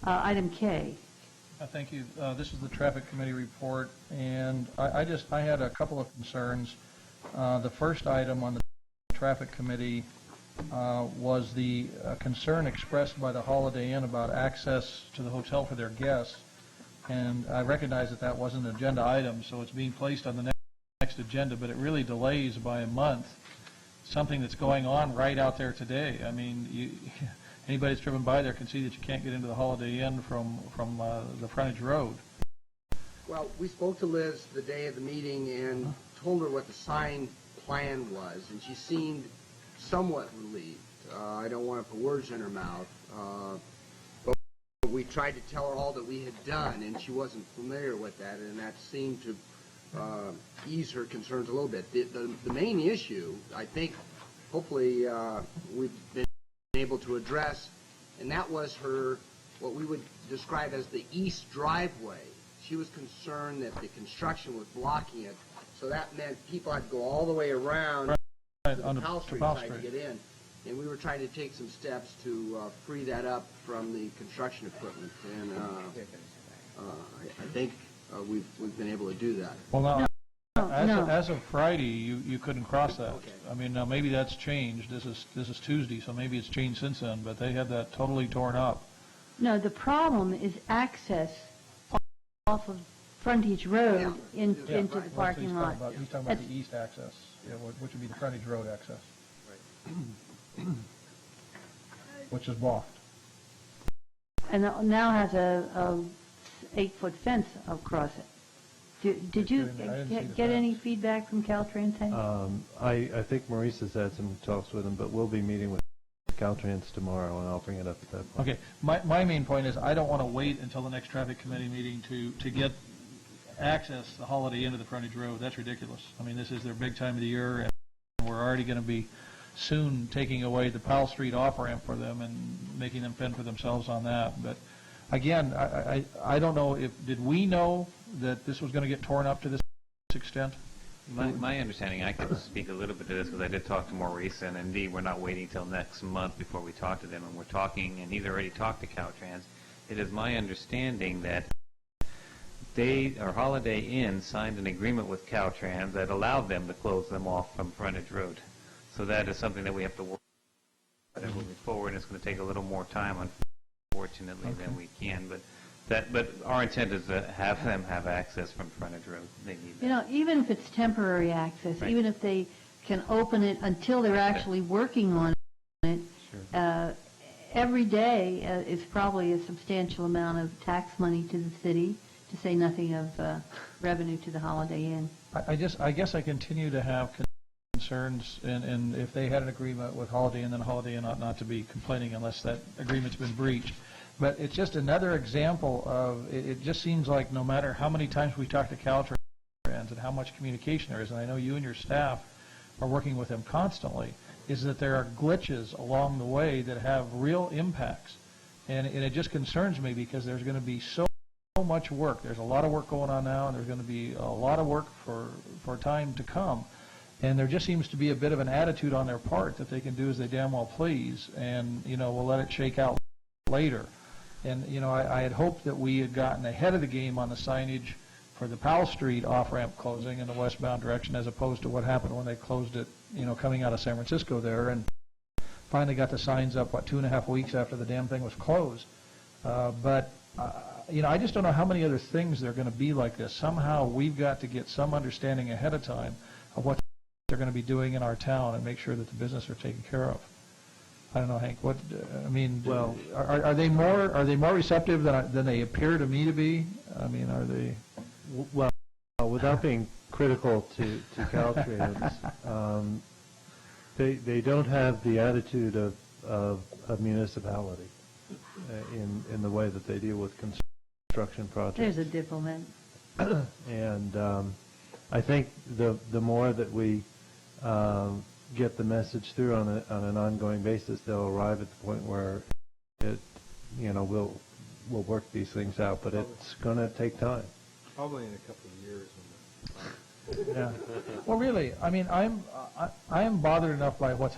Item K. Thank you. This is the Traffic Committee report, and I had a couple of concerns. The first item on the Traffic Committee was the concern expressed by the Holiday Inn about access to the hotel for their guests, and I recognize that that wasn't an agenda item, so it's being placed on the next agenda, but it really delays by a month something that's going on right out there today. I mean, anybody that's driven by there can see that you can't get into the Holiday Inn from the frontage road. Well, we spoke to Liz the day of the meeting and told her what the sign plan was, and she seemed somewhat relieved. I don't want to put words in her mouth, but we tried to tell her all that we had done, and she wasn't familiar with that, and that seemed to ease her concerns a little bit. The main issue, I think, hopefully we've been able to address, and that was her, what we would describe as the east driveway. She was concerned that the construction was blocking it, so that meant people had to go all the way around Right, to on the the Powell Street Powell side to Street. get in. And we were trying to take some steps to free that up from the construction equipment, and I think we've been able to do that. Well, now, No. as of Friday, you couldn't cross that. Okay. I mean, now maybe that's changed. This is Tuesday, so maybe it's changed since then, but they had that totally torn up. No, the problem is access off of Frontage Road into the That's what parking lot. He's talking about the east access, which would be the frontage road access, which is blocked. And it now has a 8-foot fence across it. Did you I didn't see the get fence. any feedback from Caltrans? I think Maurice has had some talks with him, but we'll be meeting with Caltrans tomorrow, and I'll bring it up at that point. Okay, my main point is I don't want to wait until the next traffic committee meeting to get access the Holiday into the frontage road. That's ridiculous. I mean, this is their big time of the year, and we're already going to be soon taking away the Powell Street off-ramp for them and making them fend for themselves on that. But again, I don't know did we know that this was going to get torn up to this extent? My understanding, I could speak a little bit to this because I did talk to Maurice, and indeed we're not waiting till next month before we talk to them, and we're talking, and he's already talked to Caltrans. It is my understanding that Holiday Inn signed an agreement with Caltrans that allowed them to close them off from frontage road. So that is something that we have to work on moving forward, and it's going to take a little more time, unfortunately, than we can. But our intent is to have them have access from frontage road. They need that. You know, even if it's temporary access, Right. even if they can open it until they're actually working on it, every day is probably a substantial amount of tax money to the city, to say nothing of revenue to the Holiday Inn. I guess I continue to have concerns, and if they had an agreement with Holiday Inn, then Holiday Inn ought not to be complaining unless that agreement's been breached. But it's just another example of, it just seems like no matter how many times we talk to Caltrans and how much communication there is, and I know you and your staff are working with them constantly, is that there are glitches along the way that have real impacts. And it just concerns me because there's going to be so much work. There's a lot of work going on now, and there's going to be a lot of work for time to come. And there just seems to be a bit of an attitude on their part that they can do as they damn well please, and, we'll let it shake out later. And, I had hoped that we had gotten ahead of the game on the signage for the Powell Street off-ramp closing in the westbound direction, as opposed to what happened when they closed it, coming out of San Francisco there, and finally got the signs up, 2.5 weeks after the damn thing was closed. But I just don't know how many other things there are going to be like this. Somehow we've got to get some understanding ahead of time of what they're going to be doing in our town and make sure that the business are taken care of. I don't know, Hank. Well, are they more receptive than they appear to me to be? I mean, are they? Well, without being critical to Caltrans, they don't have the attitude of a municipality in the way that they deal with construction projects. There's a diplomat. And I think the more that we get the message through on an ongoing basis, they'll arrive at the point where we'll work these things out. But it's going to take time. Probably in a couple of years. Yeah. Well, really, I mean, I am bothered enough by what's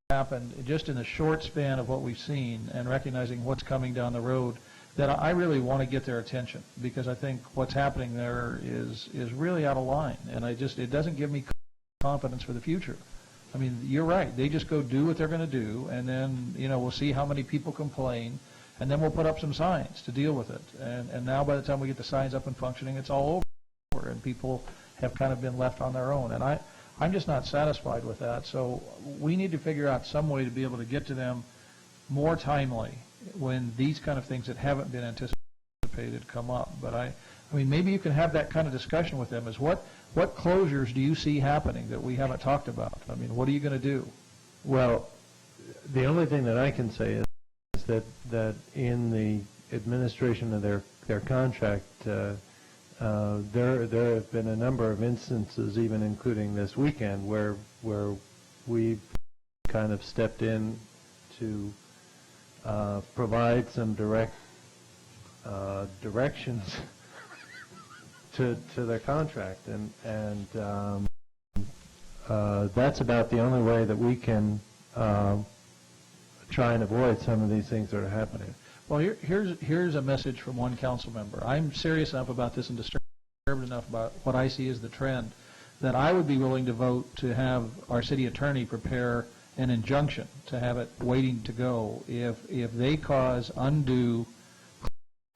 happened just in the short span of what we've seen, and recognizing what's coming down the road. that I really want to get their attention, because I think what's happening there is really out of line, and it doesn't give me confidence for the future. I mean, you're right. They just go do what they're going to do, and then, we'll see how many people complain, and then we'll put up some signs to deal with it. And now by the time we get the signs up and functioning, it's all over, and people have kind of been left on their own. And I'm just not satisfied with that. So we need to figure out some way to be able to get to them more timely when these kind of things that haven't been anticipated come up. But I mean, maybe you can have that kind of discussion with them, is what closures do you see happening that we haven't talked about? I mean, what are you going to do? Well, the only thing that I can say is that in the administration of their contract, there have been a number of instances, even including this weekend, where we've kind of stepped in to provide some directions to their contract, and that's about the only way that we can try and avoid some of these things that are happening. Well, here's a message from one council member. I'm serious enough about this and disturbed enough about what I see as the trend that I would be willing to vote to have our city attorney prepare an injunction, to have it waiting to go if they cause undue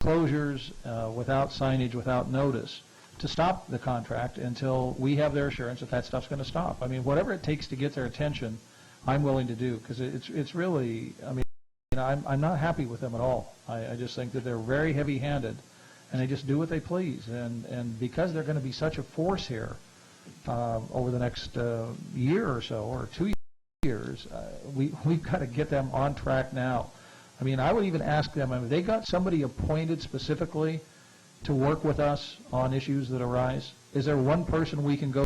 closures without signage, without notice, to stop the contract until we have their assurance that stuff's going to stop. I mean, whatever it takes to get their attention, I'm willing to do, because it's really, I mean, I'm not happy with them at all. I just think that they're very heavy-handed, and they just do what they please. And because they're going to be such a force here over the next year or so, or 2 years, we've got to get them on track now. I mean, I would even ask them, I mean, they got somebody appointed specifically to work with us on issues that arise? Is there one person we can go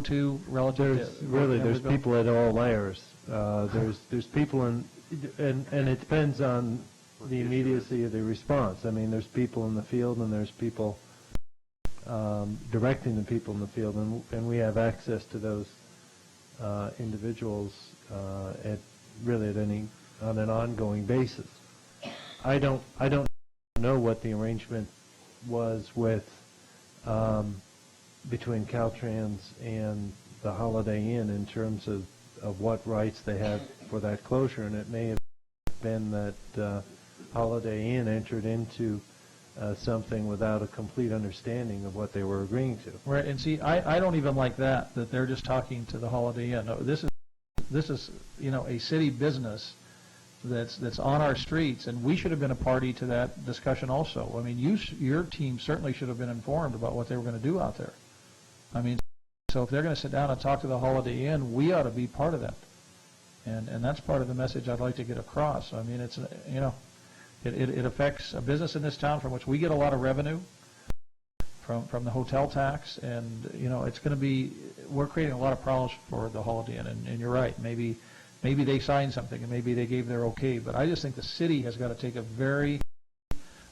to relative to? There's people at all layers. There's people and it depends on the immediacy of the response. I mean, there's people in the field and there's people directing the people in the field, and we have access to those individuals on an ongoing basis. I don't know what the arrangement was with between Caltrans and the Holiday Inn in terms of what rights they had for that closure, and it may have been that Holiday Inn entered into something without a complete understanding of what they were agreeing to. Right, and see, I don't even like that they're just talking to the Holiday Inn. No, this is a city business that's on our streets, and we should have been a party to that discussion also. I mean, your team certainly should have been informed about what they were going to do out there. I mean, so if they're going to sit down and talk to the Holiday Inn, we ought to be part of that. And that's part of the message I'd like to get across. I mean, it's, it affects a business in this town from which we get a lot of revenue from the hotel tax, and, it's going to be, we're creating a lot of problems for the Holiday Inn, and you're right, maybe they signed something and maybe they gave their okay, but I just think the city has got to take a very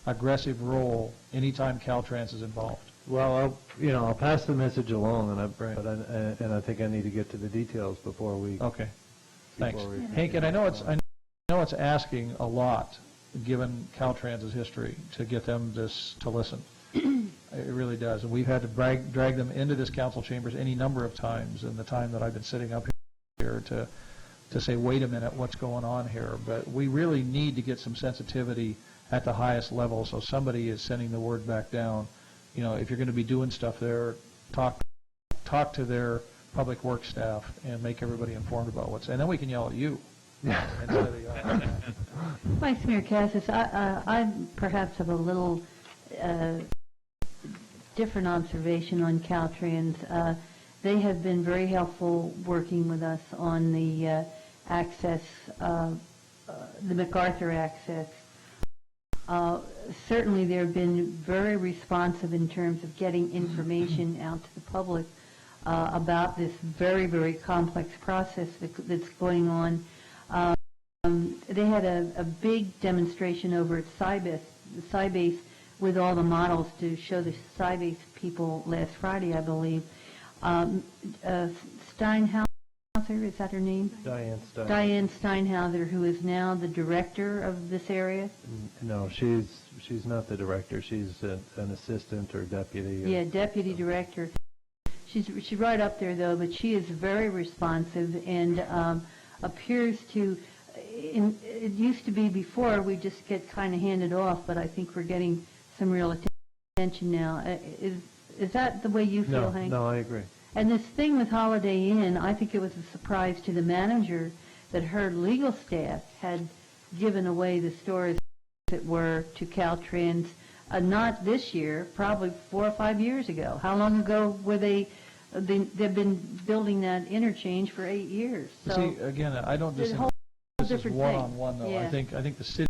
aggressive role anytime Caltrans is involved. Well, I'll pass the message along, and I think I need to get to the details before we. Okay, thanks, Hank. And I know it's asking a lot, given Caltrans' history, to get them to listen. It really does, and we've had to drag them into this council chambers any number of times in the time that I've been sitting up here to say, wait a minute, what's going on here? But we really need to get some sensitivity at the highest level, so somebody is sending the word back down. If you're going to be doing stuff there, talk to their public works staff and make everybody informed about and then we can yell at you. Instead of Vice Mayor Kassis, I perhaps have a little different observation on Caltrans. They have been very helpful working with us on the access, the MacArthur access. Certainly they've been very responsive in terms of getting information out to the public about this very, very complex process that's going on. They had a big demonstration over at Sybase with all the models to show the Sybase people last Friday, I believe. Steinhaus is that her name? Diane Stein. Diane Steinhauser, who is now the director of this area? No, she's not the director. She's an assistant or deputy. Yeah, deputy director. She's right up there, though, but she is very responsive and appears to, it used to be before, we just get kind of handed off, but I think we're getting some real attention now. Is that the way you feel, Hank? No, I agree. And this thing with Holiday Inn, I think it was a surprise to the manager that her legal staff had given away the stores, as it were, to Caltrans, not this year, probably 4 or 5 years ago. How long ago were they've been building that interchange for 8 years? So See, again, I don't There's a just whole this is different thing. one-on-one, though. Yeah. I think the city